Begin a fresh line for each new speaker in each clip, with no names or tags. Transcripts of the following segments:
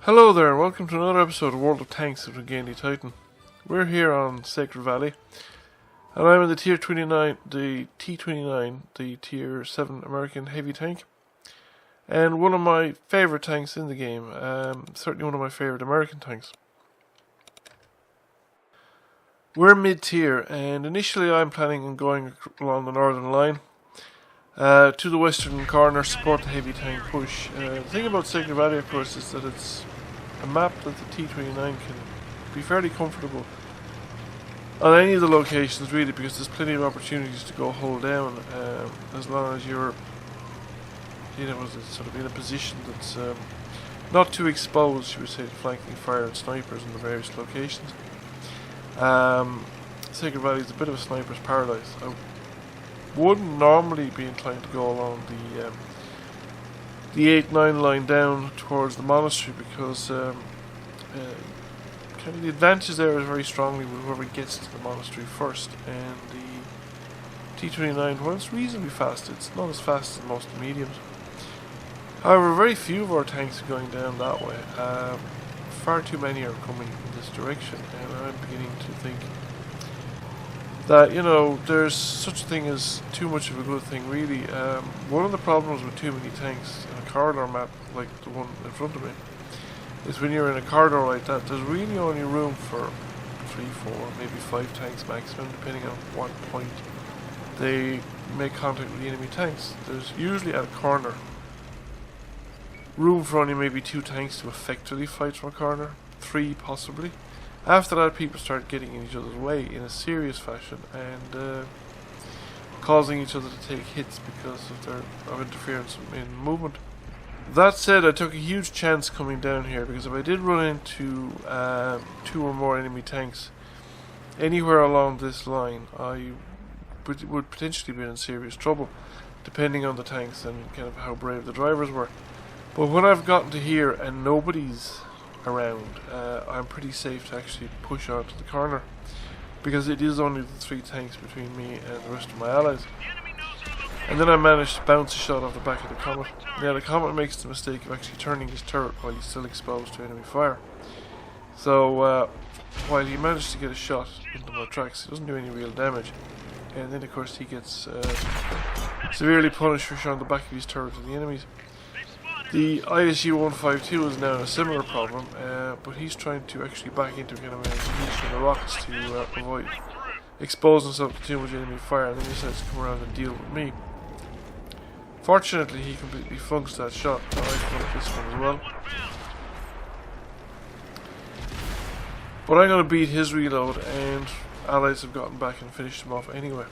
Hello there, welcome to another episode of World of Tanks with T29. We're here on Sacred Valley, and I'm in the Tier 29, the T29, the Tier 7 American heavy tank, and one of my favourite tanks in the game, certainly one of my favourite American tanks. We're mid-tier, and initially I'm planning on going along the northern line, to the western corner, support the heavy tank push. The thing about Sacred Valley, of course, is that it's a map that the T29 can be fairly comfortable on any of the locations, really, because there's plenty of opportunities to go hold down, as long as you're, sort of in a position that's not too exposed, should we say, to flanking fire and snipers in the various locations. Sacred Valley is a bit of a sniper's paradise. I wouldn't normally be inclined to go along the 8-9 line down towards the monastery, because kind of the advantage there is very strongly with whoever gets to the monastery first, and the T29, well, it's reasonably fast. It's not as fast as most of the mediums. However, very few of our tanks are going down that way. Far too many are coming in this direction, and I'm beginning to think that, there's such a thing as too much of a good thing, really. One of the problems with too many tanks in a corridor map like the one in front of me is when you're in a corridor like that, there's really only room for 3, 4, maybe 5 tanks maximum, depending on what point they make contact with the enemy tanks. There's usually at a corner room for only maybe 2 tanks to effectively fight from a corner, 3 possibly. After that, people start getting in each other's way in a serious fashion and causing each other to take hits because of interference in movement. That said, I took a huge chance coming down here, because if I did run into 2 or more enemy tanks anywhere along this line, I would potentially be in serious trouble, depending on the tanks and kind of how brave the drivers were. But when I've gotten to here and nobody's around, I'm pretty safe to actually push out to the corner, because it is only the 3 tanks between me and the rest of my allies. And then I managed to bounce a shot off the back of the Comet. Now the Comet makes the mistake of actually turning his turret while he's still exposed to enemy fire. So while he managed to get a shot into my tracks, he doesn't do any real damage, and then of course he gets severely punished for showing the back of his turret to the enemies. The ISU-152 is now in a similar problem, but he's trying to actually back into kind of a niche in the rocks to avoid exposing himself to too much enemy fire, and then he decides to come around and deal with me. Fortunately, he completely funks that shot, and I funked this one as well. But I'm going to beat his reload, and allies have gotten back and finished him off anyway.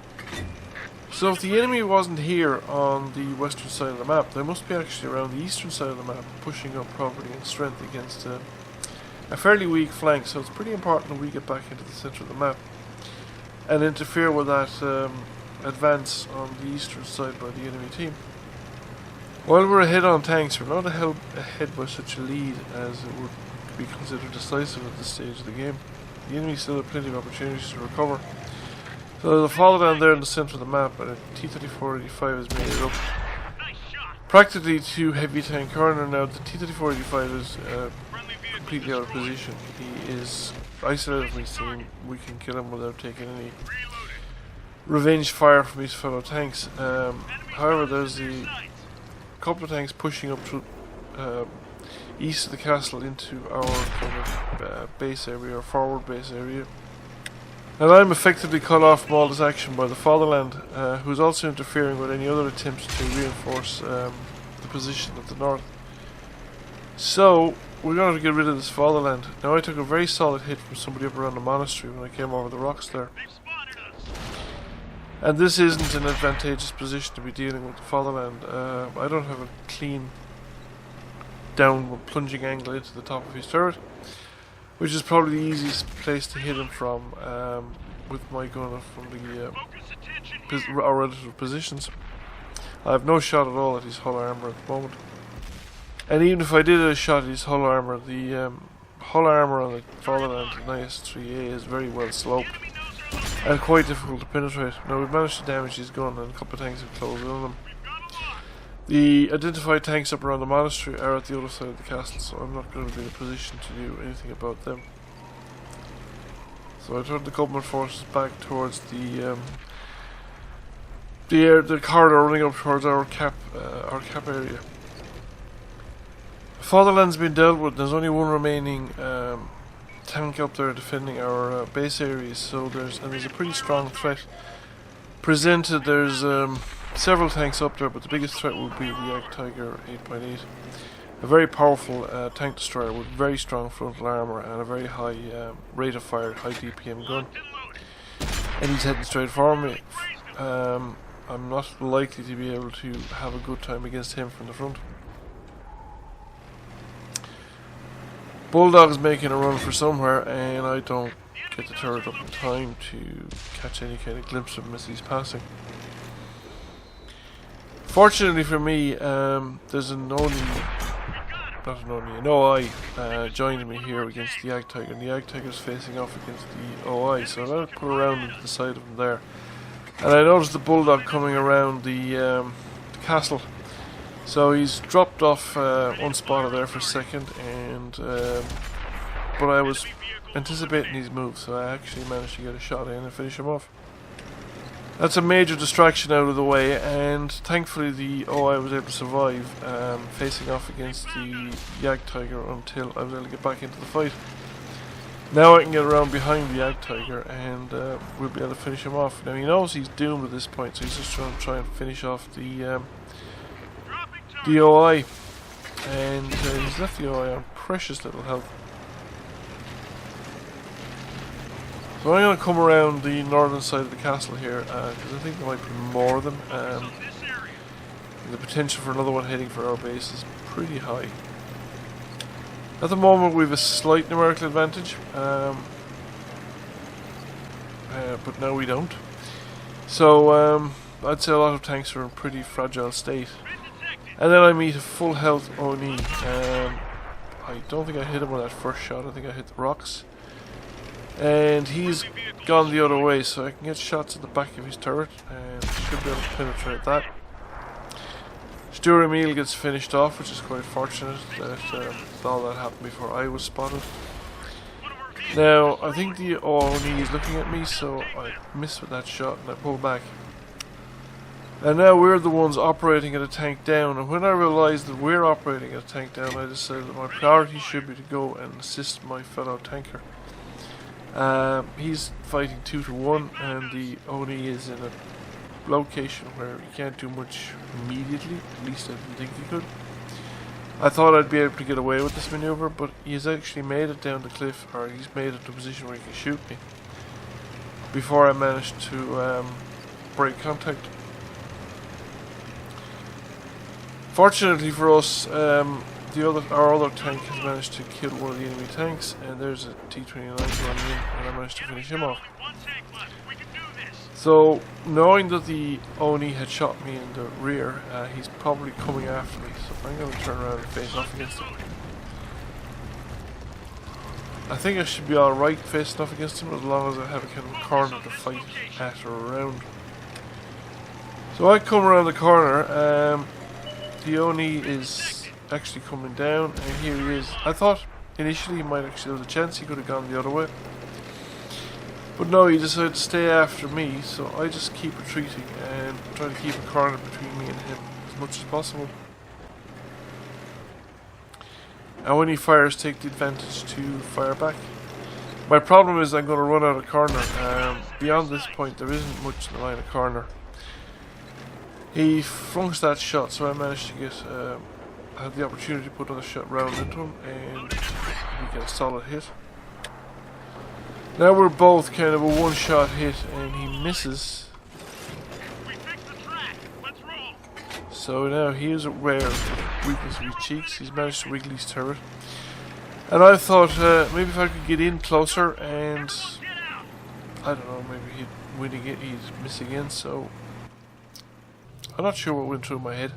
So if the enemy wasn't here on the western side of the map, they must be actually around the eastern side of the map, pushing up property and strength against a fairly weak flank. So it's pretty important that we get back into the centre of the map and interfere with that advance on the eastern side by the enemy team. While we're ahead on tanks, we're not ahead by such a lead as it would be considered decisive at this stage of the game. The enemy still have plenty of opportunities to recover. So there's a fatherland there in the centre of the map, and a T-34-85 has made it up practically to heavy tank corner. Now the T-34-85 is completely out of position. He is isolated from his team. We can kill him without taking any revenge fire from his fellow tanks. However, there's a couple of tanks pushing up to east of the castle into our kind of base area, or forward base area. And I'm effectively cut off from all this action by the Fatherland, who's also interfering with any other attempts to reinforce the position of the north. So we're going to get rid of this Fatherland. Now I took a very solid hit from somebody up around the monastery when I came over the rocks there. And this isn't an advantageous position to be dealing with the Fatherland. I don't have a clean downward plunging angle into the top of his turret, which is probably the easiest place to hit him from, with my gun from our relative positions. I have no shot at all at his hull armour at the moment. And even if I did a shot at his hull armour, the hull armour on the Fatherland, the IS-3A, is very well sloped and quite difficult to penetrate. Now we've managed to damage his gun, and a couple of tanks have closed in on him. The identified tanks up around the monastery are at the other side of the castle, so I'm not going to be in a position to do anything about them. So I turned the government forces back towards the corridor running up towards our cap area. Fatherland's been dealt with. There's only one remaining tank up there defending our base areas, so there's a pretty strong threat presented. There's several tanks up there, but the biggest threat would be the Zagged Tiger 8.8, a very powerful tank destroyer with very strong frontal armor and a very high rate of fire, high DPM gun. And he's heading straight for me. I'm not likely to be able to have a good time against him from the front. Bulldog's making a run for somewhere, and I don't get the turret up in time to catch any kind of glimpse of him as he's passing. Fortunately for me, there's an OI joining me here against the Zagged Tiger, and the Zagged Tiger's facing off against the OI, so I'm going to put around into the side of him there. And I noticed the Bulldog coming around the castle. So he's dropped off unspotted there for a second, and but I was anticipating his move, so I actually managed to get a shot in and finish him off. That's a major distraction out of the way, and thankfully the OI was able to survive facing off against the Zagged Tiger until I was able to get back into the fight. Now I can get around behind the Zagged Tiger and we'll be able to finish him off. Now he knows he's doomed at this point, so he's just trying and finish off the OI, and he's left the OI on precious little health. So I'm going to come around the northern side of the castle here, because I think there might be more of them. The potential for another one heading for our base is pretty high. At the moment we have a slight numerical advantage, but now we don't. So I'd say a lot of tanks are in pretty fragile state. And then I meet a full health Oni. I don't think I hit him with that first shot. I think I hit the rocks. And he's gone the other way, so I can get shots at the back of his turret and should be able to penetrate that. Stuart Emile gets finished off, which is quite fortunate that all that happened before I was spotted. Now I think the Oni is looking at me, so I missed with that shot and I pull back. And now we're the ones operating at a tank down, and when I realised that we're operating at a tank down, I decided that my priority should be to go and assist my fellow tanker. He's fighting 2 to 1, and the Oni is in a location where he can't do much immediately. At least I didn't think he could. I thought I'd be able to get away with this maneuver, but he's actually made it down the cliff, or he's made it to a position where he can shoot me before I managed to break contact. Fortunately for us, our other tank has managed to kill one of the enemy tanks, and there's a T29 running in, and I managed to finish him off. So, knowing that the Oni had shot me in the rear, he's probably coming after me, so I'm going to turn around and face off against him. I think I should be alright facing off against him as long as I have a kind of corner to fight at or around. So I come around the corner. The Oni is actually coming down, and here he is. I thought initially he might actually have a chance, he could have gone the other way. But no, he decided to stay after me, so I just keep retreating and try to keep a corner between me and him as much as possible. And when he fires, take the advantage to fire back. My problem is I'm going to run out of corner. Beyond this point there isn't much in the line of corner. He flunks that shot, so I managed to get, I had the opportunity to put another shot round into him, and we get a solid hit. Now we're both kind of a one-shot hit, and he misses. So now he is aware of the weakness of his cheeks. He's managed to wiggle his turret. And I thought, maybe if I could get in closer, and I don't know, maybe he'd win again, he'd miss again, so I'm not sure what went through my head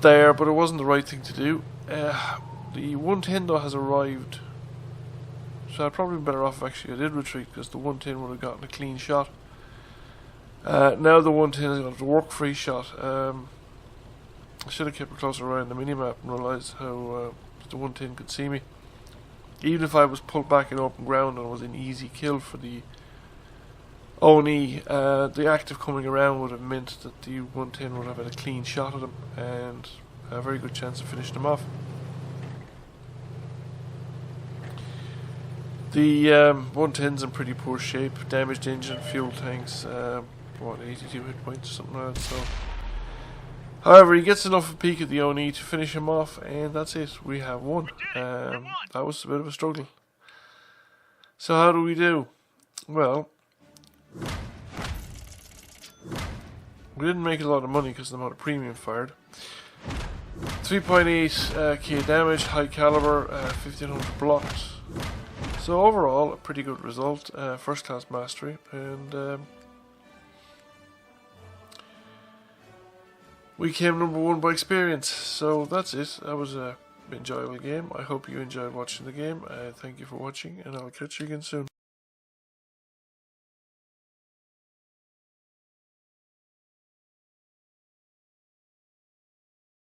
there, but it wasn't the right thing to do. The 110 though has arrived, so I'd probably been better off if actually I did retreat, because the 110 would have gotten a clean shot. Now the 110 is going to have to work for his shot. I should have kept a closer eye on the minimap and realised how the 110 could see me. Even if I was pulled back in open ground and was an easy kill for the Oni, the active coming around would have meant that the 110 would have had a clean shot at him and a very good chance of finishing him off. The 110's in pretty poor shape, damaged engine, fuel tanks, 82 hit points or something like that. So, however, he gets enough of a peek at the Oni to finish him off, and that's it. We have won. That was a bit of a struggle. So how do we do? Well, we didn't make a lot of money because of the amount of premium fired. 3.8 K damage, high caliber, 1500 blocked. So overall, a pretty good result. First class mastery, and we came number 1 by experience. So that's it. That was a enjoyable game. I hope you enjoyed watching the game. Thank you for watching, and I'll catch you again soon.